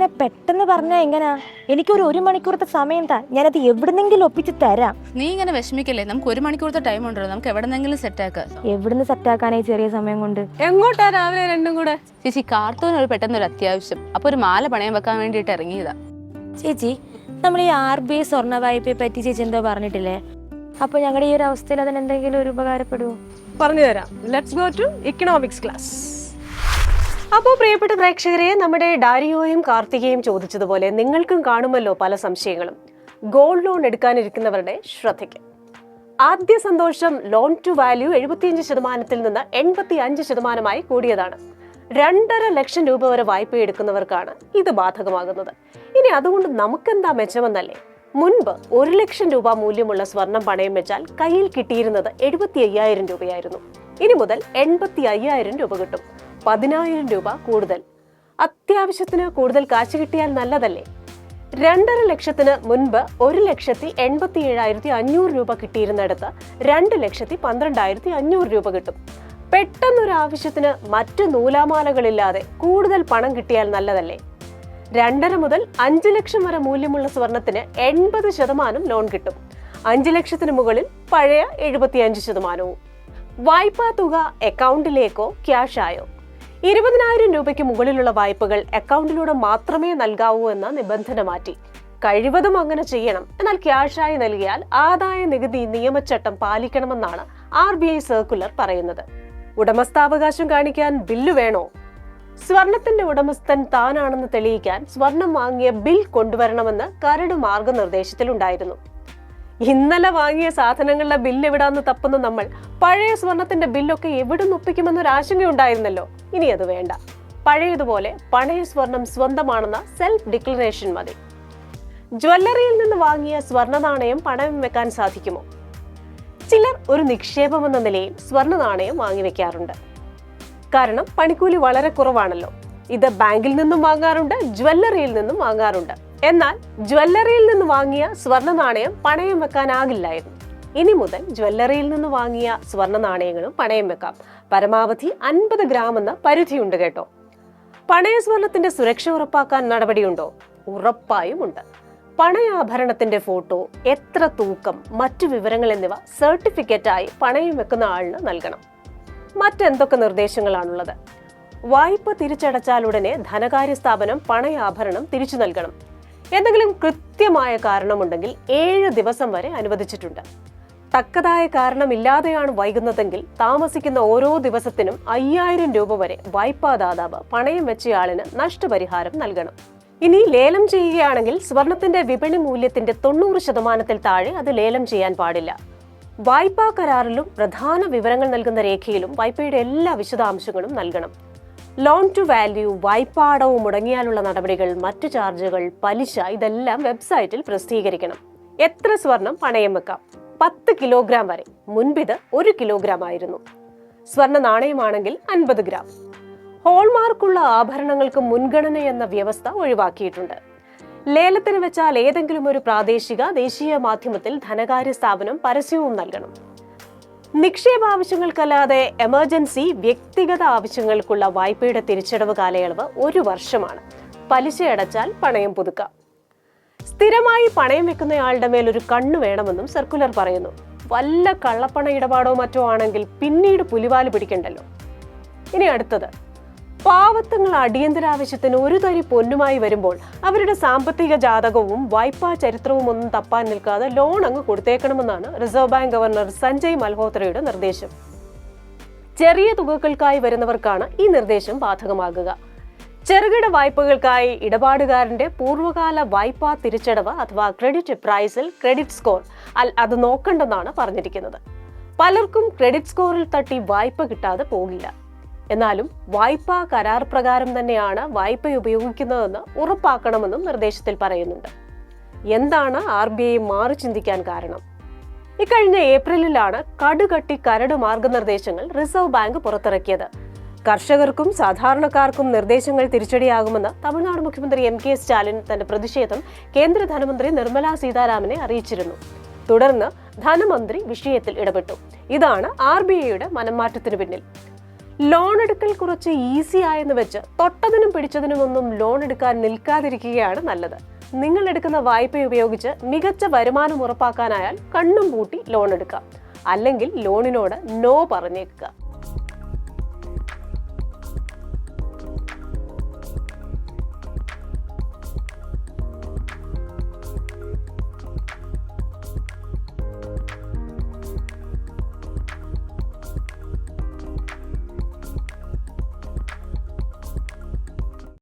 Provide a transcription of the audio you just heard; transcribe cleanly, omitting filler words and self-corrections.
ഇങ്ങനെ പെട്ടെന്ന് പറഞ്ഞാ എങ്ങനാ? എനിക്കൊരു 1 മണിക്കൂറത്തെ സമയം താ, ഞാനത് എവിടുന്നെങ്കിലും ഒപ്പിച്ച് തരാം. നീ ഇങ്ങനെ വിഷമിക്കല്ലേ, നമുക്ക് 1 മണിക്കൂറത്തെ ടൈം ഉണ്ടല്ലോ, നമുക്ക് എവിടെന്നെങ്കിലും സെറ്റ് ആക്കാം. എവിടുന്ന് സെറ്റാക്കാനായി ചെറിയ സമയം കൊണ്ട്? എങ്ങോട്ടാ രാവിലെ രണ്ടും കൂടെ? ചേച്ചി കാർത്തൂന് പെട്ടെന്നൊരു അത്യാവശ്യം, അപ്പൊ ഒരു മാല പണയം വെക്കാൻ വേണ്ടിയിട്ട് ഇറങ്ങിയതാ. ചേച്ചി, നമ്മൾ ഈ RBI സ്വർണ്ണ വായ്പയെ പറ്റി ചേച്ചി എന്തോ പറഞ്ഞിട്ടില്ലേ? അപ്പൊ ഞങ്ങളുടെ ഈ ഒരു അവസ്ഥയിൽ അതിനെന്തെങ്കിലും ഒരു ഉപകാരപ്പെടുവോ? പറഞ്ഞു തരാം. Let's go to economics class. അപ്പോൾ പ്രിയപ്പെട്ട പ്രേക്ഷകരെ, നമ്മുടെ ഡാരിയോയും കാർത്തികയും ചോദിച്ചതുപോലെ നിങ്ങൾക്കും കാണുമല്ലോ പല സംശയങ്ങളും. ഗോൾഡ് ലോൺ എടുക്കാനിരിക്കുന്നവരുടെ ശ്രദ്ധയ്ക്ക്. ആദ്യ സന്തോഷം, ലോൺ ടു വാല്യൂ 75% നിന്ന് 85% കൂടിയതാണ്. 2.5 ലക്ഷം രൂപ വരെ വായ്പ എടുക്കുന്നവർക്കാണ് ഇത് ബാധകമാകുന്നത്. ഇനി അതുകൊണ്ട് നമുക്കെന്താ മെച്ചമെന്നല്ലേ? മുൻപ് 1 ലക്ഷം രൂപ മൂല്യമുള്ള സ്വർണം പണയം വെച്ചാൽ കയ്യിൽ കിട്ടിയിരുന്നത് 75,000 രൂപയായിരുന്നു. ഇനി മുതൽ 85,000 രൂപ കിട്ടും. 10,000 രൂപ കൂടുതൽ. അത്യാവശ്യത്തിന് കൂടുതൽ കാശ് കിട്ടിയാൽ നല്ലതല്ലേ? 2.5 ലക്ഷത്തിന് മുൻപ് 1,87,500 രൂപ കിട്ടിയിരുന്നിടത്ത് 2,12,500 രൂപ കിട്ടും. പെട്ടെന്നൊരു ആവശ്യത്തിന് മറ്റു നൂലാമാലകളില്ലാതെ കൂടുതൽ പണം കിട്ടിയാൽ നല്ലതല്ലേ? 2.5 മുതൽ 5 ലക്ഷം വരെ മൂല്യമുള്ള സ്വർണത്തിന് 80% ലോൺ കിട്ടും. 5 ലക്ഷത്തിന് മുകളിൽ പഴയ 75%. വായ്പാ തുക അക്കൗണ്ടിലേക്കോ ക്യാഷായോ? 20,000 രൂപയ്ക്ക് മുകളിലുള്ള വായ്പകൾ അക്കൗണ്ടിലൂടെ മാത്രമേ നൽകാവൂ എന്ന നിബന്ധന മാറ്റി. കഴിവതും അങ്ങനെ ചെയ്യണം. എന്നാൽ ക്യാഷായി നൽകിയാൽ ആദായ നികുതി നിയമചട്ടം പാലിക്കണമെന്നാണ് RBI സർക്കുലർ പറയുന്നത്. ഉടമസ്ഥാവകാശം കാണിക്കാൻ ബില്ല് വേണോ? സ്വർണത്തിന്റെ ഉടമസ്ഥൻ താനാണെന്ന് തെളിയിക്കാൻ സ്വർണം വാങ്ങിയ ബിൽ കൊണ്ടുവരണമെന്ന് കരട് മാർഗനിർദ്ദേശത്തിലുണ്ടായിരുന്നു. ഇന്നലെ വാങ്ങിയ സാധനങ്ങളുടെ ബില്ല് എവിടാന്ന് തപ്പുന്ന നമ്മൾ പഴയ സ്വർണത്തിന്റെ ബില്ലൊക്കെ എവിടുന്ന് ഒപ്പിക്കുമെന്നൊരു ആശങ്കയുണ്ടായിരുന്നല്ലോ. ഇനി അത് വേണ്ട. പഴയതുപോലെ പഴയ സ്വർണം സ്വന്തമാണെന്ന സെൽഫ് ഡിക്ലറേഷൻ മതി. ജ്വല്ലറിയിൽ നിന്ന് വാങ്ങിയ സ്വർണ്ണ നാണയം പണയം വെക്കാൻ സാധിക്കുമോ? ചിലർ ഒരു നിക്ഷേപമെന്ന നിലയിൽ സ്വർണ്ണ നാണയം വാങ്ങിവെക്കാറുണ്ട്. കാരണം പണിക്കൂലി വളരെ കുറവാണല്ലോ. ഇത് ബാങ്കിൽ നിന്നും വാങ്ങാറുണ്ട്, ജ്വല്ലറിയിൽ നിന്നും വാങ്ങാറുണ്ട്. എന്നാൽ ജ്വല്ലറിയിൽ നിന്ന് വാങ്ങിയ സ്വർണ്ണ നാണയം പണയം വെക്കാനാകില്ലായിരുന്നു. ഇനി മുതൽ ജ്വല്ലറിയിൽ നിന്ന് വാങ്ങിയ സ്വർണ്ണ നാണയങ്ങളും പണയം വെക്കാം. പരമാവധി 50 ഗ്രാം എന്ന പരിധിയുണ്ട് കേട്ടോ. പണയ സ്വർണത്തിന്റെ സുരക്ഷ ഉറപ്പാക്കാൻ നടപടിയുണ്ടോ? ഉറപ്പായും ഉണ്ട്. പണയാഭരണത്തിന്റെ ഫോട്ടോ, എത്ര തൂക്കം, മറ്റു വിവരങ്ങൾ എന്നിവ സർട്ടിഫിക്കറ്റായി പണയം വെക്കുന്ന ആളിന് നൽകണം. മറ്റെന്തൊക്കെ നിർദ്ദേശങ്ങളാണുള്ളത്? വായ്പ തിരിച്ചടച്ചാൽ ഉടനെ ധനകാര്യ സ്ഥാപനം പണയാഭരണം തിരിച്ചു നൽകണം. എന്തെങ്കിലും കൃത്യമായ കാരണമുണ്ടെങ്കിൽ 7 ദിവസം വരെ അനുവദിച്ചിട്ടുണ്ട്. തക്കതായ കാരണമില്ലാതെയാണ് വൈകുന്നതെങ്കിൽ താമസിക്കുന്ന ഓരോ ദിവസത്തിനും 5,000 രൂപ വരെ വായ്പാദാതാവ് പണയം വെച്ചയാളിന് നഷ്ടപരിഹാരം നൽകണം. ഇനി ലേലം ചെയ്യുകയാണെങ്കിൽ സ്വർണത്തിന്റെ വിപണി മൂല്യത്തിന്റെ 90% താഴെ അത് ലേലം ചെയ്യാൻ പാടില്ല. വായ്പാ കരാറിലും പ്രധാന വിവരങ്ങൾ നൽകുന്ന രേഖയിലും വായ്പയുടെ എല്ലാ വിശദാംശങ്ങളും നൽകണം. ലോൺ ടു വാല്യൂ, വായ്പാ അടവ് മുടങ്ങിയാലുള്ള നടപടികൾ, മറ്റു ചാർജുകൾ, പലിശ ഇതെല്ലാം വെബ്സൈറ്റിൽ പ്രസിദ്ധീകരിക്കണം. എത്ര സ്വർണം പണയം വെക്കാം? 10 കിലോഗ്രാം വരെ. മുൻപിത് 1 കിലോഗ്രാം ആയിരുന്നു. സ്വർണ്ണ നാണയമാണെങ്കിൽ 50 ഗ്രാം. ഹോൾമാർക്കുള്ള ആഭരണങ്ങൾക്ക് മുൻഗണന എന്ന വ്യവസ്ഥ ഒഴിവാക്കിയിട്ടുണ്ട്. ലേലത്തിന് വെച്ചാൽ ഏതെങ്കിലും ഒരു പ്രാദേശിക, ദേശീയ മാധ്യമത്തിൽ ധനകാര്യ സ്ഥാപനം പരസ്യവും നൽകണം. നിക്ഷേപ ആവശ്യങ്ങൾക്കല്ലാതെ എമർജൻസി, വ്യക്തിഗത ആവശ്യങ്ങൾക്കുള്ള വായ്പയുടെ തിരിച്ചടവ് കാലയളവ് 1 വർഷമാണ്. പലിശ അടച്ചാൽ പണയം പുതുക്കാം. സ്ഥിരമായി പണയം വെക്കുന്നയാളുടെ മേൽ ഒരു കണ്ണു വേണമെന്നും സർക്കുലർ പറയുന്നു. വല്ല കള്ളപ്പണ ഇടപാടോ മറ്റോ ആണെങ്കിൽ പിന്നീട് പുലിവാല് പിടിക്കണ്ടല്ലോ. ഇനി അടുത്തത്, പാവത്തങ്ങൾ അടിയന്തരാവശ്യത്തിന് ഒരു തരി പൊന്നുമായി വരുമ്പോൾ അവരുടെ സാമ്പത്തിക ജാതകവും വായ്പാ ചരിത്രവും ഒന്നും തപ്പാൻ നിൽക്കാതെ ലോൺ അങ്ങ് കൊടുത്തേക്കണമെന്നാണ് റിസർവ് ബാങ്ക് ഗവർണർ സഞ്ജയ് മൽഹോത്രയുടെ നിർദ്ദേശം. ചെറിയ തുകകൾക്കായി വരുന്നവർക്കാണ് ഈ നിർദ്ദേശം ബാധകമാകുക. ചെറുകിട വായ്പകൾക്കായി ഇടപാടുകാരന്റെ പൂർവ്വകാല വായ്പാ തിരിച്ചടവ് അഥവാ ക്രെഡിറ്റ് പ്രൈസിൽ ക്രെഡിറ്റ് സ്കോർ അത് നോക്കണ്ടെന്നാണ് പറഞ്ഞിരിക്കുന്നത്. പലർക്കും ക്രെഡിറ്റ് സ്കോറിൽ തട്ടി വായ്പ കിട്ടാതെ പോകില്ല. എന്നാലും വായ്പാ കരാർ പ്രകാരം തന്നെയാണ് വായ്പ ഉപയോഗിക്കുന്നതെന്ന് ഉറപ്പാക്കണമെന്നും നിർദ്ദേശത്തിൽ പറയുന്നുണ്ട്. എന്താണ് RBI മാറി ചിന്തിക്കാൻ കാരണം? ഇക്കഴിഞ്ഞ ഏപ്രിലിലാണ് കടുകട്ടി കരട് മാർഗനിർദ്ദേശങ്ങൾ റിസർവ് ബാങ്ക് പുറത്തിറക്കിയത്. കർഷകർക്കും സാധാരണക്കാർക്കും നിർദ്ദേശങ്ങൾ തിരിച്ചടിയാകുമെന്ന് തമിഴ്നാട് മുഖ്യമന്ത്രി MK സ്റ്റാലിൻ തന്റെ പ്രതിഷേധം കേന്ദ്ര ധനമന്ത്രി നിർമ്മല സീതാരാമനെ അറിയിച്ചിരുന്നു. തുടർന്ന് ധനമന്ത്രി വിഷയത്തിൽ ഇടപെട്ടു. ഇതാണ് RBIയുടെ മനംമാറ്റത്തിന് പിന്നിൽ. ലോൺ എടുക്കൽ കുറച്ച് ഈസി ആയെന്ന് വെച്ച് തൊട്ടതിനും പിടിച്ചതിനും ഒന്നും ലോൺ എടുക്കാൻ നിൽക്കാതിരിക്കുകയാണ് നല്ലത്. നിങ്ങൾ എടുക്കുന്ന വായ്പ ഉപയോഗിച്ച് മികച്ച വരുമാനം ഉറപ്പാക്കാനായാൽ കണ്ണും പൂട്ടി ലോൺ എടുക്കാം. അല്ലെങ്കിൽ ലോണിനോട് നോ പറഞ്ഞേക്കുക.